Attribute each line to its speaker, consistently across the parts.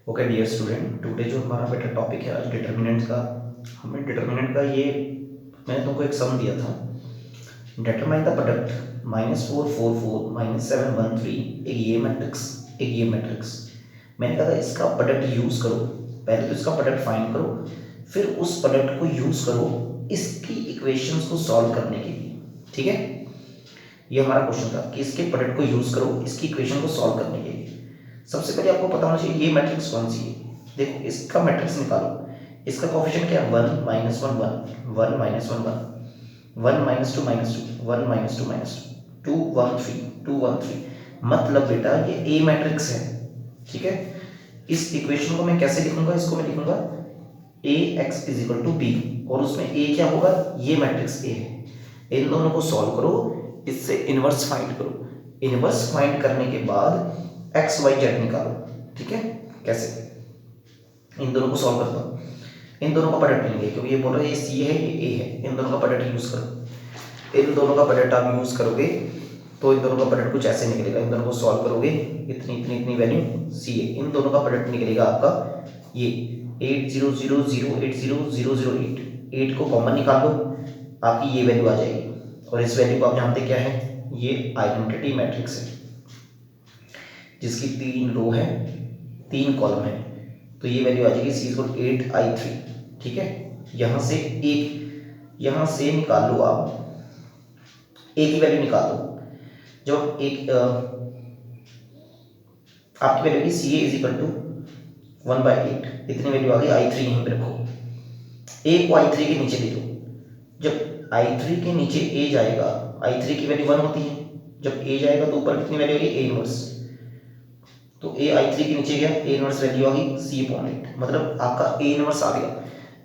Speaker 1: Okay dear student, today जो हमारा बेटा टॉपिक है आज डिटर्मिनेंट का। हमें डिटर्मिनेंट का ये मैंने तुमको एक सम दिया था, डिटरमाइन द प्रोडक्ट -444 -713, एक ये मैट्रिक्स। मैंने कहा था इसका प्रोडक्ट यूज़ करो, पहले तो इसका प्रोडक्ट फाइंड करो, फिर उस प्रोडक्ट को यूज़ करो इसकी इक्वेशंस को सॉल्व करने के लिए। ठीक है, ये हमारा क्वेश्चन था कि इसके प्रोडक्ट को यूज़ करो इसकी इक्वेशन को सॉल्व करने के लिए। सबसे पहले आपको पता होना चाहिए ये मैट्रिक्स कौन सी है। देखो इसका मैट्रिक्स निकालो, इसका कोएफिशिएंट क्या है, 1 -1 1 -1 1 -1 1 1 -2 -2 1 -2 -2 2 1 3 2 1 3। मतलब बेटा ये ए मैट्रिक्स है। ठीक है, इस इक्वेशन को मैं कैसे लिखूंगा, इसको मैं लिखूंगा a x is equal to b, और उसमें ए क्या होगा, ये मैट्रिक्स ए है। इन दोनों को सॉल्व करो, इससे इनवर्स फाइंड करो, इनवर्स फाइंड करने के बाद एक्स वाई जेड निकालो। ठीक है, कैसे, इन दोनों को सॉल्व करता हूँ, इन दोनों का प्रोडक्ट लेंगे क्योंकि ये बोल रहा है ये सी है ये ए है, इन दोनों का प्रोडक्ट यूज करो। इन दोनों का प्रोडक्ट आप यूज करोगे तो इन दोनों का प्रोडक्ट कुछ ऐसे निकलेगा, इन दोनों को सॉल्व करोगे इतनी इतनी इतनी वैल्यू सी है, इन दोनों का प्रोडक्ट निकलेगा आपका ये 800080008। 8 को कॉमन निकाल लो, आपकी ये वैल्यू आ जाएगी, और इस वैल्यू को आप जानते क्या है, ये आइडेंटिटी मैट्रिक्स है जिसकी 3 रो है 3 कॉलम है, तो ये वैल्यू आ जाएगी सी इक्वल 8I3। ठीक है, यहाँ से निकाल लो आप ए की वैल्यू निकाल लो। जब एक आपकी वैल्यू की सी ए इज इक्वल टू 1/8, इतनी वैल्यू आ गई। I3 यहीं पे रखो, ए को I3 के नीचे ले लो। जब I3 के नीचे ए जाएगा, I3 की वैल्यू 1 होती है, जब ए जाएगा तो ऊपर कितनी वैल्यू आएगी, ए इनवर्स, तो ए I3 के नीचे गया, ए इनवर्स वैल्यू आ गई C/8, मतलब आपका ए इनवर्स आ गया।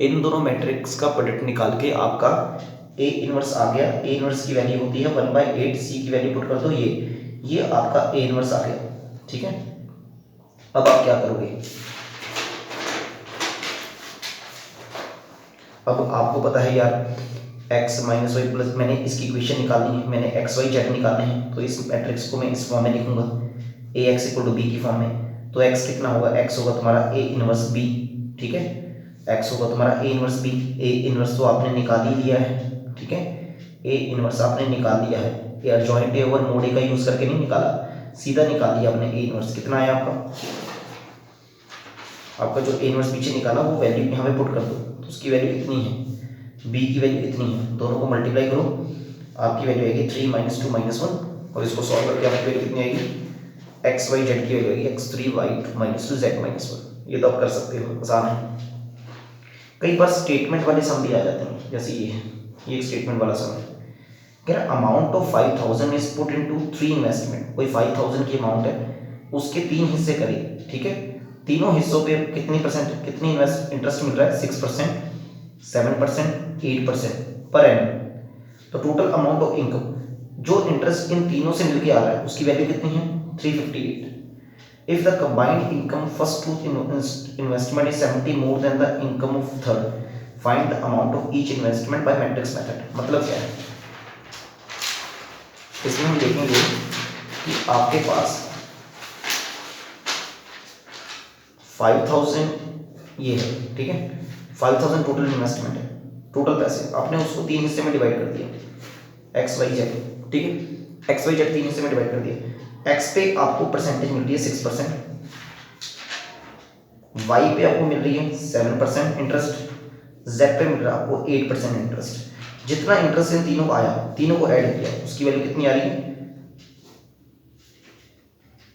Speaker 1: इन दोनों मैट्रिक्स का प्रोडक्ट निकाल के आपका ए इनवर्स आ गया। ए इनवर्स की वैल्यू होती है 1/8, सी की वैल्यू पुट कर दो, ये आपका ए इनवर्स आ गया। ठीक है, अब आप क्या करोगे, अब आपको पता है यार x माइनस वाई प्लस, मैंने इसकी इक्वेशन निकालनी है, मैंने एक्स वाई जेड निकालने हैं, तो इस मैट्रिक्स को मैं इस फॉर्म में लिखूंगा a x equal to B की फॉर्म में। तो x कितना होगा, x होगा तुम्हारा ए इनवर्स बी। ठीक है, x होगा तुम्हारा A inverse B. A inverse तो आपने निकाल ही लिया है। ठीक है, ए इनवर्स आपने निकाल लिया है, ये अर्जॉइंट ओवर मोड ए का यूज करके नहीं निकाला, सीधा निकाल लिया आपने। ए इनवर्स कितना आया आपका जो ए इनवर्स पीछे निकाला वो वैल्यू यहाँ पे पुट कर दो, तो उसकी वैल्यू इतनी है, b की वैल्यू इतनी है, दोनों को मल्टीप्लाई करो, आपकी वैल्यू आएगी 3 -2 -1, और इसको सॉल्व करके आपकी वैल्यू कितनी आएगी, एक्स वाई जेड की वैल्यू आएगी x3y -2 z -1। ये तो आप कर सकते हो, आसान है। कई बार स्टेटमेंट वाले सम भी आ जाते हैं, जैसे ये एक स्टेटमेंट वाला सम है, कह रहा amount of 5000 is put into 3 investment. कोई 5000 की अमाउंट है, उसके 3 हिस्से करिए। ठीक है, तीनों हिस्सों पे कितनी इंटरेस्ट मिल रहा है, 6%, 7%, 8% पर एनम। तो टोटल अमाउंट ऑफ इनकम जो इंटरेस्ट इन तीनों से मिलके आ रहा है उसकी वैल्यू कितनी है, 358। If the combined income first two investment is 70 more than the income of third, find the amount of each investment by matrix method. मतलब क्या है, इसमें हम देखेंगे कि आपके पास 5000 ये है। ठीक है, 5000 टोटल इन्वेस्टमेंट है, टोटल पैसे आपने उसको 3 हिस्से में डिवाइड कर दिया, एक्स वाई जेड। ठीक है, एक्स वाई जेड 3 हिस्से में डिवाइड कर दिया। एक्स पे आपको परसेंटेज मिल रही है 6%, वाई पे आपको मिल रही है 7% इंटरेस्ट, जेड पे मिल रहा है आपको 8% इंटरेस्ट। जितना इंटरेस्ट इन तीनों को आया, तीनों को ऐड किया, उसकी वैल्यू कितनी आ रही है,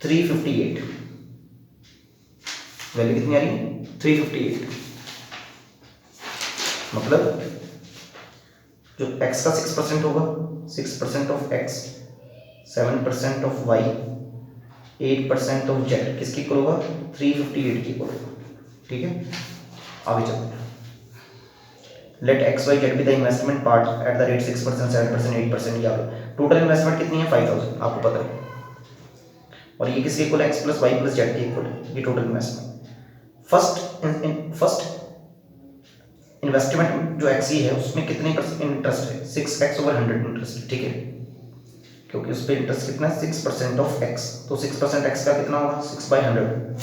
Speaker 1: 358। वैल्यू कितनी आ रही है, 358। मतलब जो x का 6% होगा, 6% of x, 7% of y, 8% of z किसकी इक्वल होगा, 358 की इक्वल होगा। ठीक है, आगे चलते हैं। Let x y z be the investment part at the rate 6%, 7%, 8%। या टोटल इन्वेस्टमेंट कितनी है, 5000 आपको पता है, और ये किसके इक्वल है, x plus y plus z के इक्वल है, ये टोटल इन्वेस्टमेंट। फर्स्ट इन्वेस्टमेंट जो एक्स है उसमें कितने इंटरेस्ट है, 6x/100 इंटरेस्ट। ठीक है, क्योंकि उस पर इंटरेस्ट कितना है, 6% ऑफ एक्स, तो 6% एक्स का कितना होगा, 6/100।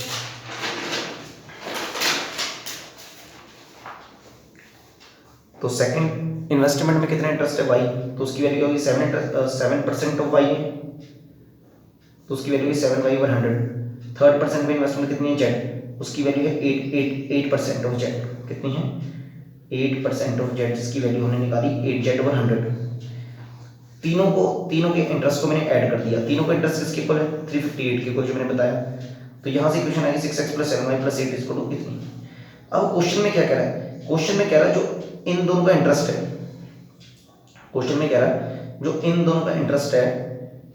Speaker 1: तो सेकंड इन्वेस्टमेंट में कितना इंटरेस्ट है वाई, तो उसकी वैल्यू होगी 7% ऑफ वाई है, तो उसकी वैल्यू है 7y/100। थर्ड परसेंट में इन्वेस्टमेंट कितनी है जेड, उसकी वैल्यू है 8% ऑफ जेड, कितनी है 8% ऑफ जेड, जिसकी वैल्यू हमने निकाली 8z/100। तीनों के इंटरेस्ट को मैंने ऐड कर दिया, तीनों का इंटरेस्ट किसके इक्वल है 358 के इक्वल, जो मैंने बताया। तो यहाँ से इक्वेशन आएगी 6x + 7y + 8 कितनी। अब क्वेश्चन में क्या कह रहा है, क्वेश्चन में कह रहा है जो इन दोनों का इंटरेस्ट है, क्वेश्चन में कह रहा है जो इन दोनों का इंटरेस्ट है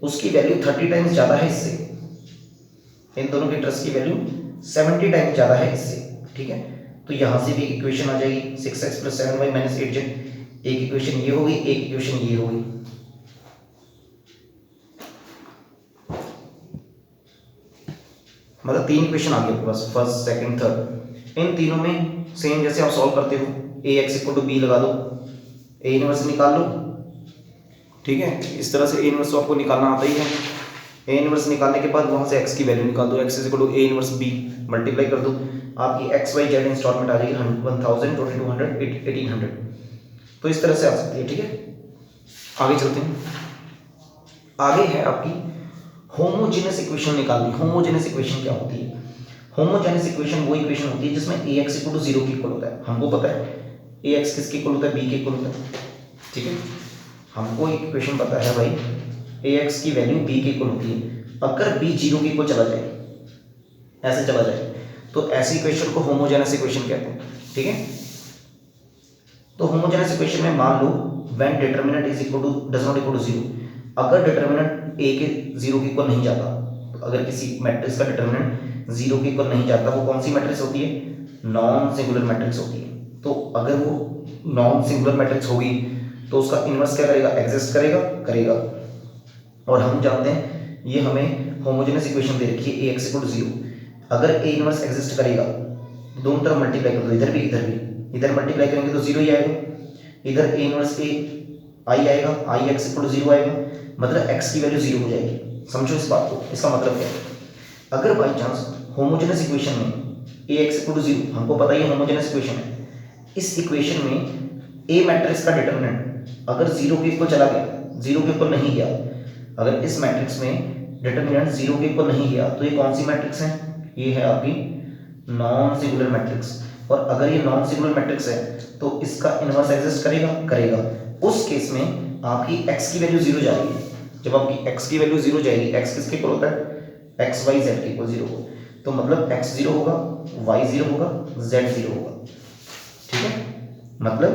Speaker 1: उसकी वैल्यू 30 टाइम्स ज़्यादा है इससे, इन दोनों के इंटरेस्ट की वैल्यू 70 टाइम्स ज़्यादा है इससे, ठीक है। तो यहाँ से भी इक्वेशन आ जाएगी 6x + 7y - 8z, एक इक्वेशन ये होगी, एक इक्वेशन ये होगी। मतलब 3 इक्वेशन आ गई आपके पास, फर्स्ट सेकंड थर्ड। इन तीनों में सेम जैसे आप सॉल्व करते हो, ax = b लगा दो, a इनवर्स निकाल लो, ठीक है। इस तरह से a इनवर्स तो आपको निकालना आता ही है। a इनवर्स निकालने के बाद वहाँ से x की वैल्यू निकाल दो, x = a inverse b, multiply कर दो, आपकी x y z इंस्टॉलमेंट आ जाएगी 1000, 2200, 1800। तो इस तरह से आ सकती है, ठीक है। आगे चलते हैं, आगे है आपकी होमोजेनस इक्वेशन निकालनी। होमोजेनस इक्वेशन क्या होती है, होमोजेनस इक्वेशन वो इक्वेशन होती है जिसमें ax = 0 के इक्वल होता है। हमको पता है ax किसके इक्वल होता है, b के इक्वल होता है, ठीक है। हमको इक्वेशन पता है भाई ax की वैल्यू b के इक्वल होती है। अगर b 0 के इक्वल चला जाए, ऐसे चला जाए, तो ऐसी इक्वेशन को होमोजेनस इक्वेशन कहते हैं, ठीक है। तो होमोजेनस इक्वेशन में मान लो when determinant does not equal to 0, अगर डिटरमिनेंट a के 0 के इक्वल नहीं जाता, तो अगर किसी मैट्रिक्स का डिटरमिनेंट 0 के इक्वल नहीं जाता, वो कौन सी मैट्रिक्स होती है, नॉन सिंगुलर मैट्रिक्स होती है। तो अगर वो नॉन सिंगुलर मैट्रिक्स होगी तो उसका इन्वर्स क्या करेगा, एग्जिस्ट करेगा। और हम जानते हैं ये हमें होमोजेनस इक्वेशन दे रखी है ax = 0, अगर a इन्वर्स एग्जिस्ट करेगा दोनों तरफ मल्टीप्लाई कर दो, इधर भी इधर मल्टीप्लाई करेंगे तो 0 ही आएगा, इधर a इन्वर्स a i आएगा, i x = 0 आएगा, मतलब x की वैल्यू 0 हो जाएगी। समझो इस बात को, इसका मतलब क्या है, अगर बाई चांस होमोजेनस इक्वेशन में ax = 0, हमको पता ही होमोजेनस इक्वेशन है, इस इक्वेशन में a मैट्रिक्स का डिटरमिनेंट अगर 0 के इक्वल चला गया, 0 के इक्वल नहीं गया, अगर इस मैट्रिक्स में डिटरमिनेंट 0 के इक्वल नहीं गया, तो ये कौन सी मैट्रिक्स है, ये है आपकी नॉन सिंगुलर मैट्रिक्स। और अगर ये नॉन सिंगुलर मैट्रिक्स है तो इसका इनवर्स एग्जिस्ट करेगा। उस केस में आपकी x की वैल्यू 0 जाएगी। जब आपकी x की वैल्यू 0 जाएगी, x किसके इक्वल होता है, x y z के इक्वल 0 होगा, तो मतलब x 0 होगा, y 0 होगा, z 0 होगा, ठीक है। मतलब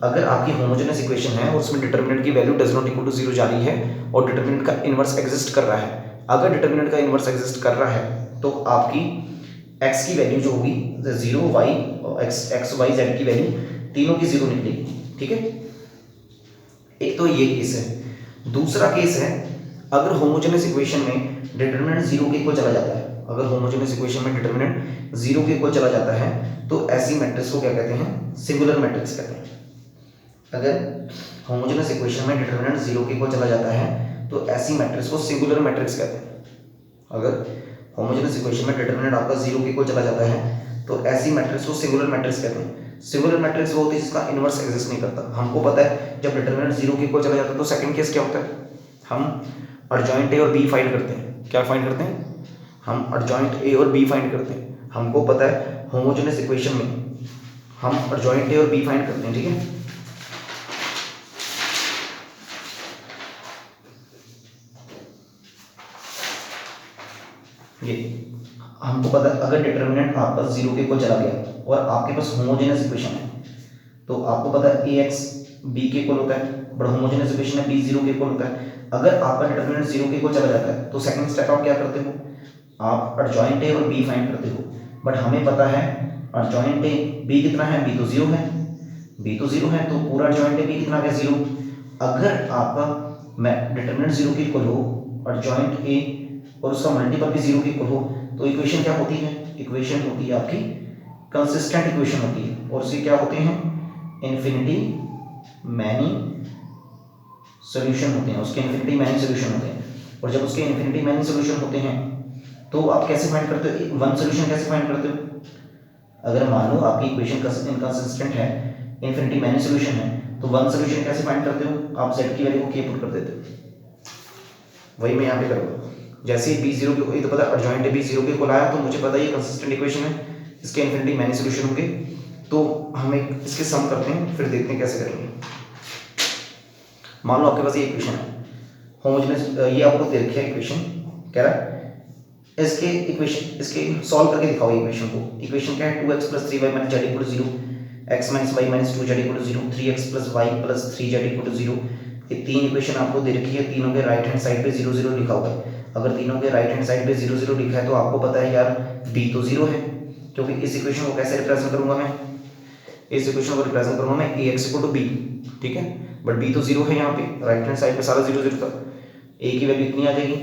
Speaker 1: अगर आपकी होमोजेनस इक्वेशन है और उसमें डिटरमिनेंट की value does not equal to 0 जा रही है और डिटरमिनेंट का इनवर्स एग्जिस्ट कर रहा है, अगर डिटरमिनेंट का इनवर्स एग्जिस्ट कर रहा है तो आपकी x की वैल्यू जो होगी 0 y और x y z की वैल्यू तीनों की 0 निकलेगी, ठीक है। एक तो ये केस है। दूसरा केस है अगर होमोजेनस इक्वेशन में डिटरमिनेंट 0 के इक्वल चला जाता है, अगर होमोजेनस इक्वेशन में डिटरमिनेंट 0 के इक्वल चला जाता है तो ऐसी मैट्रिक्स को क्या कहते हैं, सिंगुलर मैट्रिक्स कहते हैं। अगर होमोजेनस इक्वेशन में डिटरमिनेंट 0 के इक्वल चला जाता है तो ऐसी मैट्रिक्स को सिंगुलर मैट्रिक्स कहते हैं। अगर होमोजेनस इक्वेशन में डिटरमिनेंट आपका 0 के इक्वल चला जाता है तो ऐसी मैट्रिक्स को सिंगुलर मैट्रिक्स कहते हैं। सिंगुलर मैट्रिक्स वो होती है जिसका इनवर्स एग्जिस्ट नहीं करता। हमको पता है जब डिटरमिनेंट 0 के इक्वल चला जाता है तो सेकंड केस क्या होता है, हम अर्जॉइंट ए और बी फाइंड करते हैं। क्या फाइंड करते हैं, हम अर्जॉइंट ए और बी फाइंड करते हैं। हमको पता है होमोजेनस इक्वेशन में हम अर्जॉइंट ए और बी फाइंड करते हैं, ठीक है। ये हमको पता है अगर डिटरमिनेंट आपका 0 के इक्वल चला गया और आपके पास होमोजेनस इक्वेशन है तो आपको पता है ax b के इक्वल होता है, बट होमोजेनस इक्वेशन है b 0 के इक्वल होता है। अगर आपका डिटरमिनेंट 0 के इक्वल चला जाता है तो सेकंड स्टेप आप क्या करते हो, आप अर्जॉइंट a और b फाइंड करते हो। बट हमें पता है अर्जॉइंट a b कितना है, b तो 0 है, b तो 0 है, तो पूरा अर्जॉइंट a b कितना है, 0। अगर आपका डिटरमिनेंट 0 के इक्वल हो, अर्जॉइंट a और उसका मल्टीपल भी 0 के इक्वल हो, तो इक्वेशन क्या होती है, इक्वेशन होती है आपकी कंसिस्टेंट इक्वेशन होती है। और उसके क्या होते हैं, इन्फिनिटी मैनी सॉल्यूशन होते हैं, उसके इन्फिनिटी मैनी सॉल्यूशन होते हैं। और जब उसके इन्फिनिटी मैनी सॉल्यूशन होते हैं तो आप कैसे फाइंड करते हो, वन सॉल्यूशन कैसे फाइंड करते हो। अगर मान लो आपकी इक्वेशन इनकंसिस्टेंट है, इन्फिनिटी मैनी सोल्यूशन है, तो वन सोल्यूशन कैसे फाइंड करते हो, आप z की वैल्यू को k पुट कर देते हो, वही मैं यहाँ पे करूँगा। जैसे ही b0 के, ये तो पता अर्जेंट है b0 के इक्वल आया, तो मुझे पता है ये कंसिस्टेंट इक्वेशन है, इसके इन्फिनिटी मैनी सोल्यूशन होंगे, तो हम एक इसके सम करते हैं, फिर देखते हैं कैसे करेंगे। मान लो आपके पास ये इक्वेशन है होमोजेनस, ये आपको दे रखी है इक्वेशन, कह रहा है इसके इक्वेशन, इसके सॉल्व करके दिखाओ इक्वेशन को। इक्वेशन क्या है, 2x + 3y - z = 0, x - y - 2z = 0, 3x + y + 3z = 0। ये तीन इक्वेशन आपको दे रखी है, तीनों के राइट हैंड साइड पे 0 0 लिखा हुआ है। अगर तीनों के राइट हैंड साइड पे 0 0 लिखा है तो आपको पता है यार b तो 0 है, क्योंकि इस इक्वेशन को कैसे रिप्रेजेंट करूंगा मैं, इस इक्वेशन को रिप्रेजेंट करूंगा मैं ax = b, ठीक है, बट b तो 0 है, यहाँ पे राइट हैंड साइड पे सारा 0 0 था। a की वैल्यू इतनी आ जाएगी,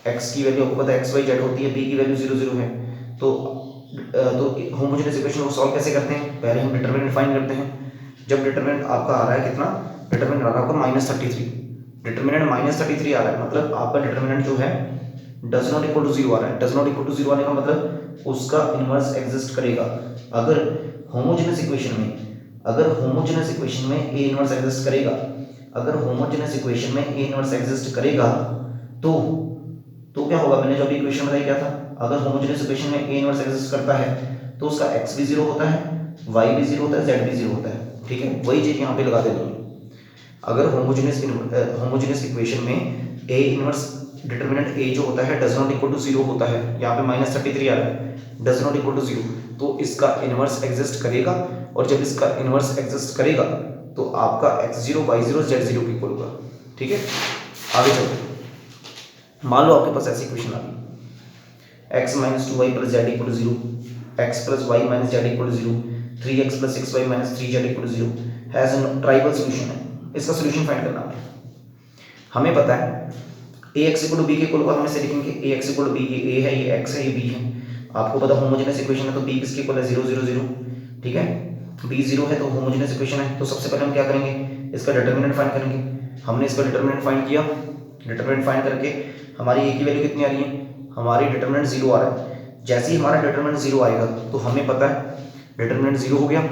Speaker 1: x की वैल्यू आपको पता है x y z होती है, b की वैल्यू 0 0 है, तो होमोजेनस इक्वेशन को सॉल्व कैसे करते हैं, पहले हम डिटरमिनेंट फाइंड करते हैं। जब डिटरमिनेंट आपका आ रहा है कितना, डिटरमिनेंट आ रहा है आपका -33, डिटरमिनेंट -33 आ रहा है, मतलब आपका डिटरमिनेंट जो है डज नॉट इक्वल टू 0 आ रहा है। डज नॉट इक्वल टू 0 आने का मतलब उसका इनवर्स एग्जिस्ट करेगा। अगर होमोजेनस इक्वेशन में, अगर होमोजेनस इक्वेशन में ए इनवर्स एग्जिस्ट करेगा, अगर होमोजेनस इक्वेशन में ए इनवर्स एग्जिस्ट करेगा तो क्या होगा, मैंने जो अभी इक्वेशन बताई क्या था, अगर होमोजेनस इक्वेशन में ए इनवर्स एग्जिस्ट करता है तो उसका x भी 0 होता है, y भी 0 होता है, z भी 0 होता है, ठीक है, वही चीज यहाँ पे लगा देनी है। अगर होमोजेनस इक्वेशन में ए इनवर्स डिटरमिनेंट ए जो होता है डज नॉट इक्वल टू 0 होता है, यहाँ पे -33 आ रहा है, डज नॉट इक्वल टू 0, तो इसका इनवर्स एग्जिस्ट करेगा, और जब इसका इनवर्स एग्जिस्ट करेगा तो आपका x0 y0 z0 की इक्वल होगा, ठीक है। आगे चलते हैं, मान लो आपके पास ऐसी इक्वेशन आ गई, x - 2y + z = 0, x + y - z = 0, 3x + 6y - 3z = 0 has a trivial solution है। इसका सॉल्यूशन फाइंड करना है, हमें पता है ax = b के इक्वल को हम ऐसे लिखेंगे, ax = b, ये a है, ये x है, ये b है। आपको पता होमोजेनस इक्वेशन है तो b किसके इक्वल है, 0 0 0, ठीक है, b 0 है तो होमोजेनस इक्वेशन है। तो सबसे पहले हम क्या करेंगे, इसका डिटरमिनेंट फाइंड करेंगे। हमने इसका डिटरमिनेंट फाइंड किया, डिटरमिनेंट फाइंड करके हमारी a की वैल्यू कितनी आ रही है, हमारी डिटरमिनेंट 0 आ रहा है। जैसे ही हमारा डिटरमिनेंट 0 आएगा तो हमें पता है डिटरमिनेंट 0 हो गया,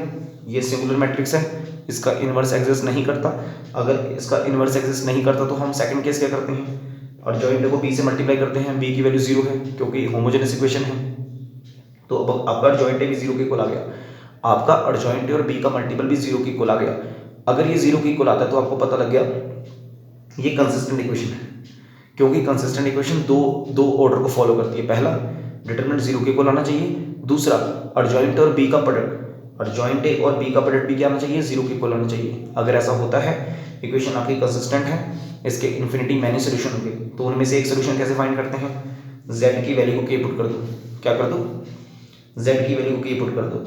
Speaker 1: ये सिंगुलर मैट्रिक्स है, इसका इनवर्स एग्जिस्ट नहीं करता। अगर इसका इनवर्स एग्जिस्ट नहीं करता तो हम सेकंड केस क्या करते हैं, और जॉइंट को b से मल्टीप्लाई करते हैं, b की वैल्यू 0 है क्योंकि होमोजेनस इक्वेशन है, तो अब आपका अर्जेंट भी 0 के इक्वल आ गया, आपका अर्जेंट और b का मल्टीपल भी 0 के इक्वल आ गया। अगर ये 0 के इक्वल आता है तो आपको पता लग गया ये कंसिस्टेंट इक्वेशन है, क्योंकि कंसिस्टेंट इक्वेशन दो ऑर्डर को फॉलो करती है। पहला, डिटरमिनेंट 0 के इक्वल आना चाहिए, दूसरा अर्जेंट और b का प्रोडक्ट, अर्जेंट ए और b का प्रोडक्ट भी क्या आना चाहिए, 0 के इक्वल आना चाहिए। अगर ऐसा होता है इक्वेशन आपकी कंसिस्टेंट है, इसके इन्फिनिटी मैनी सोल्यूशन होंगे। तो उनमें से एक सोल्यूशन कैसे फाइंड करते हैं, z की वैल्यू को k पुट कर दो, क्या कर दो, z की वैल्यू को k पुट कर दो,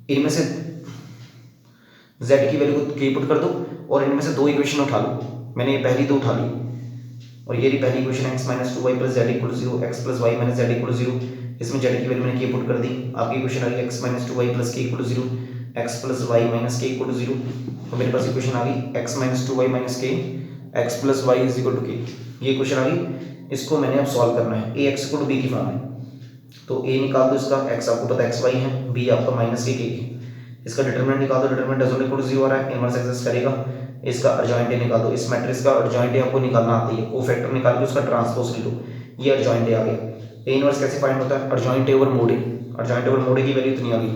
Speaker 1: इनमें से z की वैल्यू को k पुट कर दो और इनमें से दो इक्वेशन उठा लो। मैंने ये पहली दो उठा ली और ये रही पहली equation x - 2y + z = 0, x + y - z = 0, इसमें z की वैल्यू मैंने k पुट कर दी। आपकी इक्वेशन आ गई x - 2y + k = 0, x + y - k = 0। तो मेरे पास इक्वेशन आ गई x - 2y - k, x + y = k। ये इक्वेशन आ गई, इसको मैंने अब सॉल्व करना है, ax = b की फॉर्म में। तो a निकाल दो इसका, x आपको पता x y है, b आपका -k है। इसका डिटरमिनेंट निकाल दो, determinant does not equal to 0 आ रहा है, इनवर्स एग्जिस्ट करेगा। इसका अर्जेंट ए निकाल दो, इस मैट्रिक्स का अर्जेंट ए आपको निकालना आता है, कोफैक्टर निकाल के उसका ट्रांसपोज ले लो, ये अर्जेंट ए आ गया। ए इनवर्स कैसे फाइंड होता है, अर्जेंट ए ओवर मोड ए, अर्जेंट ए ओवर मोड ए की वैल्यू इतनी आ गई।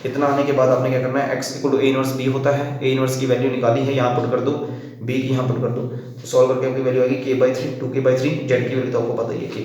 Speaker 1: इतना आने के बाद आपने क्या करना है, x = a इनवर्स b होता है, a इनवर्स की वैल्यू निकाली है, यहाँ पुट कर दो, b की यहाँ पुट कर दो, तो सॉल्व करके आपकी वैल्यू आएगी k/3, 2k/3, z की वैल्यू तो आपको पता ही है k।